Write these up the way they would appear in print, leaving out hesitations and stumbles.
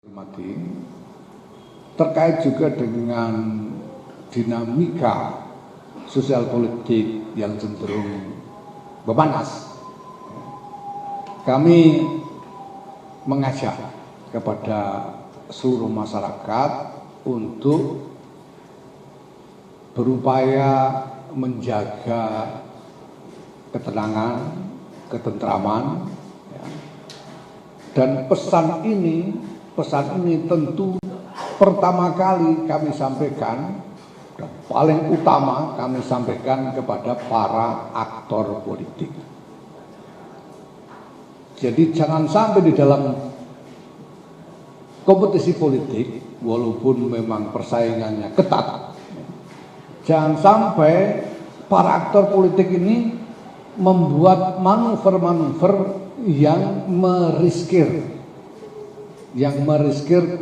Hormati, terkait juga dengan dinamika sosial politik yang cenderung memanas, kami mengajak kepada seluruh masyarakat untuk berupaya menjaga ketenangan, ketentraman, ya. Dan pesan ini tentu pertama kali kami sampaikan dan paling utama kami sampaikan kepada para aktor politik. Jadi jangan sampai di dalam kompetisi politik, walaupun memang persaingannya ketat, jangan sampai para aktor politik ini membuat manuver-manuver yang meriskir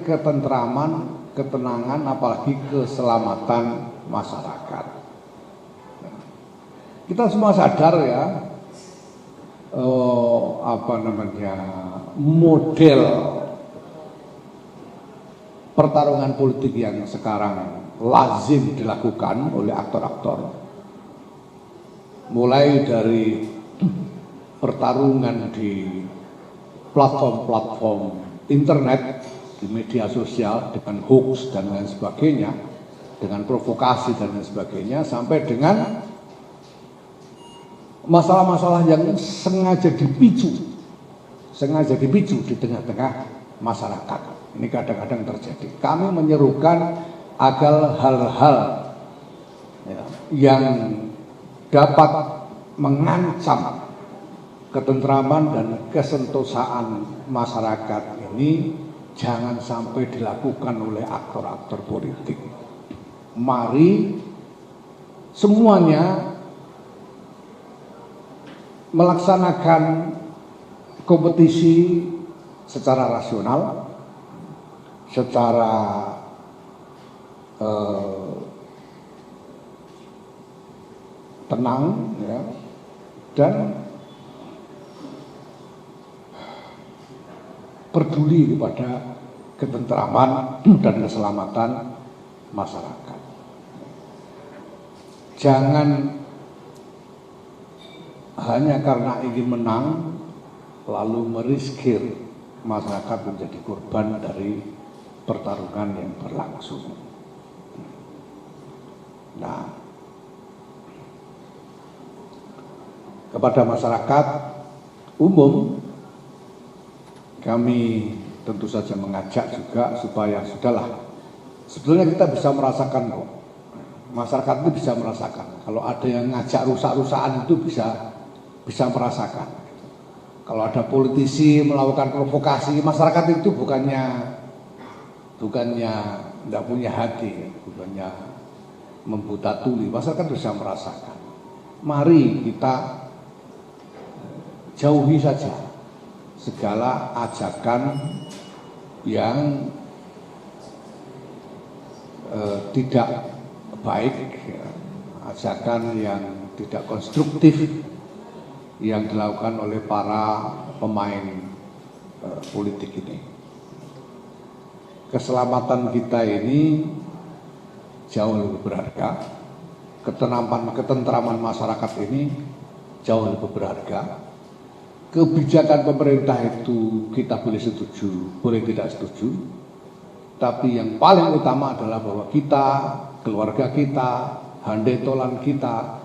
ketentraman, ketenangan, apalagi keselamatan masyarakat. Kita semua sadar ya, model pertarungan politik yang sekarang lazim dilakukan oleh aktor-aktor, mulai dari pertarungan di platform-platform internet, di media sosial dengan hoax dan lain sebagainya, dengan provokasi dan lain sebagainya, sampai dengan masalah-masalah yang sengaja dipicu di tengah-tengah masyarakat. Ini kadang-kadang terjadi. Kami menyerukan agar hal-hal yang dapat mengancam ketentraman dan kesentosaan masyarakat ini jangan sampai dilakukan oleh aktor-aktor politik. Mari semuanya melaksanakan kompetisi secara rasional, secara tenang, ya, dan peduli kepada ketentraman dan keselamatan masyarakat. Jangan hanya karena ingin menang lalu meriskir masyarakat menjadi korban dari pertarungan yang berlangsung. Nah, kepada masyarakat umum kami tentu saja mengajak juga supaya sudahlah, sebetulnya kita bisa merasakan kok, masyarakat itu bisa merasakan kalau ada yang ngajak rusak-rusakan itu bisa merasakan. Kalau ada politisi melakukan provokasi, masyarakat itu bukannya tidak punya hati, bukannya membuta tuli, masyarakat bisa merasakan. Mari kita jauhi saja segala ajakan yang tidak baik, ya, ajakan yang tidak konstruktif yang dilakukan oleh para pemain politik ini. Keselamatan kita ini jauh lebih berharga, ketentraman masyarakat ini jauh lebih berharga. Kebijakan pemerintah itu kita boleh setuju, boleh tidak setuju, tapi yang paling utama adalah bahwa kita, keluarga kita, handai tolan kita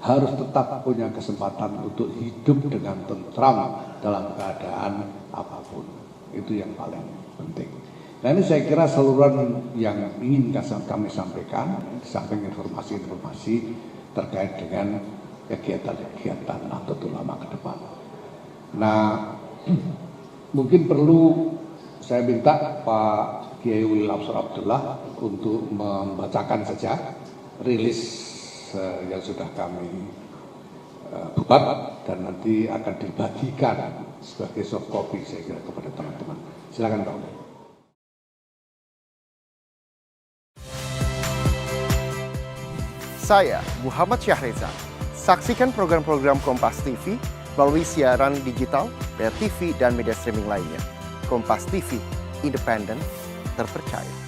harus tetap punya kesempatan untuk hidup dengan tentram dalam keadaan apapun. Itu yang paling penting. Nah, ini saya kira saluran yang ingin kami sampaikan, di samping informasi-informasi terkait dengan kegiatan-kegiatan Nahdlatul Ulama ke depan. Nah, mungkin perlu saya minta Pak Kiai Ulil Absar Abdullah untuk membacakan saja rilis yang sudah kami buat dan nanti akan dibagikan sebagai soft copy saya kira kepada teman-teman. Silakan Pak Ulil. Saya Muhammad Syahreza. Saksikan program-program Kompas TV melalui siaran digital, pay TV, dan media streaming lainnya. Kompas TV, independen, terpercaya.